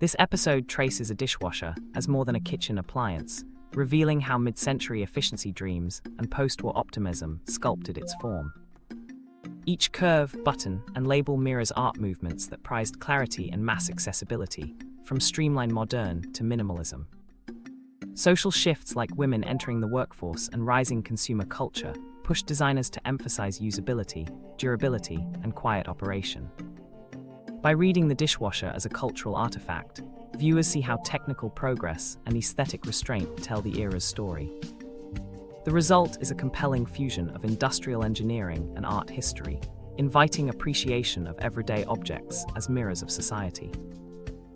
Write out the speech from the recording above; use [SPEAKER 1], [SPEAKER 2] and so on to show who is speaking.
[SPEAKER 1] This episode traces a dishwasher as more than a kitchen appliance, revealing how mid-century efficiency dreams and post-war optimism sculpted its form. Each curve, button, and label mirrors art movements that prized clarity and mass accessibility, from streamlined modern to minimalism. Social shifts like women entering the workforce and rising consumer culture pushed designers to emphasize usability, durability, and quiet operation. By reading the dishwasher as a cultural artifact, viewers see how technical progress and aesthetic restraint tell the era's story. The result is a compelling fusion of industrial engineering and art history, inviting appreciation of everyday objects as mirrors of society.